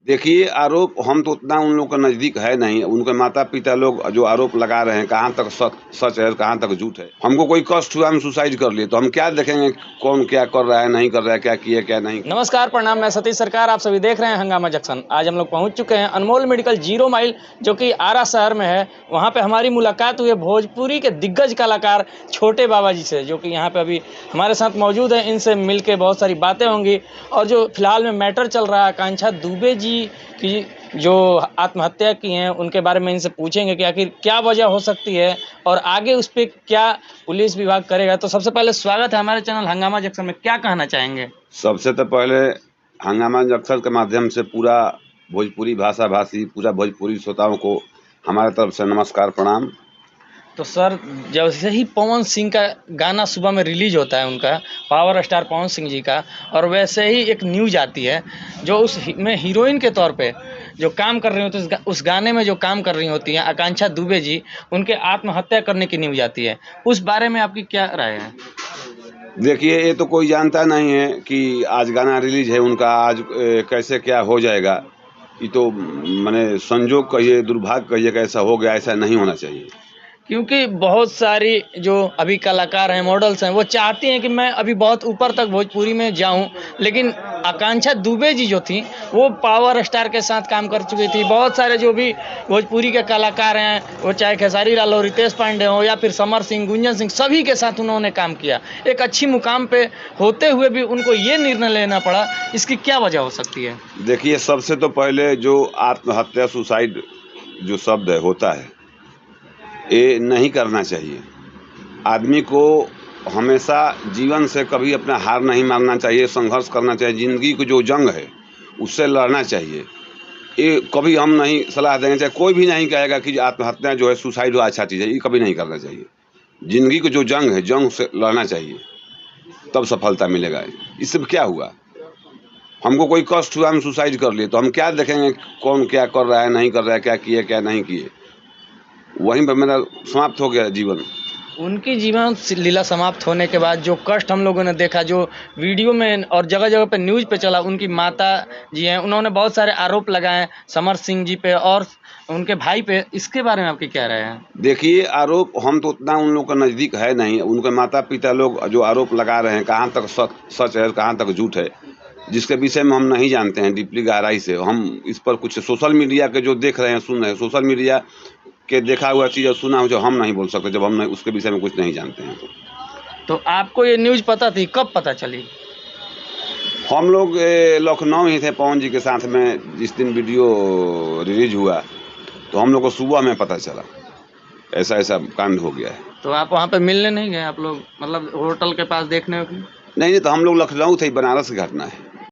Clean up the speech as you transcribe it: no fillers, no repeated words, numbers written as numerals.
देखिए, आरोप हम तो उतना उन लोग का नज़दीक है नहीं। उनके माता-पिता लोग जो आरोप लगा रहे हैं, कहाँ तक सच है, कहाँ तक झूठ है। हमको कोई कष्ट हुआ, हम सुसाइड कर लिए, तो हम क्या देखेंगे कौन क्या कर रहा है, नहीं कर रहा है, क्या किए, क्या नहीं किए। नमस्कार, प्रणाम। मैं सतीश सरकार, आप सभी देख रहे हैं हंगामा जंक्शन। आज हम लोग पहुंच चुके हैं अनमोल मेडिकल 0 माइल, जो कि आरा शहर में है। वहां पे हमारी मुलाकात हुई है भोजपुरी के दिग्गज कलाकार छोटे बाबा जी से, जो कि यहां पे अभी हमारे साथ मौजूद हैं। इनसे मिलके बहुत सारी बातें होंगी। और जो फिलहाल में मैटर चल रहा है आकांक्षा दुबे जी की, जो आत्महत्या की हैं, उनके बारे में इनसे पूछेंगे कि आखिर क्या वजह हो सकती है और आगे उस पर क्या पुलिस विभाग करेगा। तो सबसे पहले स्वागत है हमारे चैनल हंगामा जंक्शन में। क्या कहना चाहेंगे? सबसे तो पहले हंगामा जंक्शन के माध्यम से पूरा भोजपुरी भाषा भाषी, पूरा भोजपुरी श्रोताओं को हमारे तरफ से नमस्कार, प्रणाम। तो सर, जैसे ही पवन सिंह का गाना सुबह में रिलीज होता है, उनका पावर स्टार पवन सिंह जी का, और वैसे ही एक न्यूज आती है जो में हीरोइन के तौर पे जो काम कर रही होती है, उस गाने में जो काम कर रही होती हैं आकांक्षा दुबे जी, उनके आत्महत्या करने की न्यूज आती है। उस बारे में आपकी क्या राय है? देखिए, ये तो कोई जानता नहीं है कि आज गाना रिलीज़ है उनका, आज कैसे क्या हो जाएगा। ये तो माने संजोग कहिए, दुर्भाग्य कहिए कि ऐसा हो गया, ऐसा नहीं होना चाहिए। क्योंकि बहुत सारी जो अभी कलाकार हैं, मॉडल्स हैं, वो चाहती हैं कि मैं अभी बहुत ऊपर तक भोजपुरी में जाऊं, लेकिन आकांक्षा दुबे जी जो थी, वो पावर स्टार के साथ काम कर चुकी थी। बहुत सारे जो भी भोजपुरी के कलाकार हैं, वो चाहे खेसारी लाल हो, रितेश पांडे हो, या फिर समर सिंह, गुंजन सिंह, सभी के साथ उन्होंने काम किया। एक अच्छी मुकाम पे होते हुए भी उनको ये निर्णय लेना पड़ा। इसकी क्या वजह हो सकती है? देखिए, सबसे तो पहले जो आत्महत्या, सुसाइड जो शब्द है होता है, ये नहीं करना चाहिए। आदमी को हमेशा जीवन से कभी अपना हार नहीं मानना चाहिए, संघर्ष करना चाहिए। ज़िंदगी की जो जंग है, उससे लड़ना चाहिए। ये कभी हम नहीं सलाह देंगे, चाहे कोई भी नहीं कहेगा कि आत्महत्या जो है, सुसाइड हो अच्छा चीज़ है, ये कभी नहीं करना चाहिए। ज़िंदगी की जो जंग है, जंग से लड़ना चाहिए, तब सफलता मिलेगा। इससे क्या हुआ? हमको कोई कष्ट हुआ, हम सुसाइड कर लिए, तो हम क्या देखेंगे कौन क्या कर रहा है, नहीं कर रहा है, क्या किए, क्या नहीं किए। वहीं पर मेरा समाप्त हो गया जीवन। उनकी जीवन लीला समाप्त होने के बाद जो कष्ट हम लोगों ने देखा, जो वीडियो में और जगह जगह पे न्यूज़ पे चला, उनकी माता जी हैं, उन्होंने बहुत सारे आरोप लगाए समर सिंह जी पे और उनके भाई पे। इसके बारे में आपकी क्या राय है? देखिए, आरोप हम तो उतना उन लोग का नज़दीक है नहीं। उनके माता-पिता लोग जो आरोप लगा रहे हैं, कहाँ तक सच है, कहाँ तक झूठ है, जिसके विषय में हम नहीं जानते हैं डीपली गहराई से। हम इस पर कुछ सोशल मीडिया के जो देख रहे हैं, सुन रहे हैं, सोशल मीडिया के देखा हुआ चीज़ और सुना हुआ जो हम नहीं बोल सकते, जब हम नहीं उसके विषय में कुछ नहीं जानते हैं तो आपको ये न्यूज़ पता थी, कब पता चली? हम लोग लखनऊ ही थे पवन जी के साथ में, जिस दिन वीडियो रिलीज़ हुआ, तो हम लोग को सुबह में पता चला, ऐसा-ऐसा कांड हो गया है। तो आप वहाँ पे मिलने नहीं गए आप लोग, मतलब होटल के पास देखने की? नहीं, तो हम लोग लखनऊ थे, बनारस की घटना है।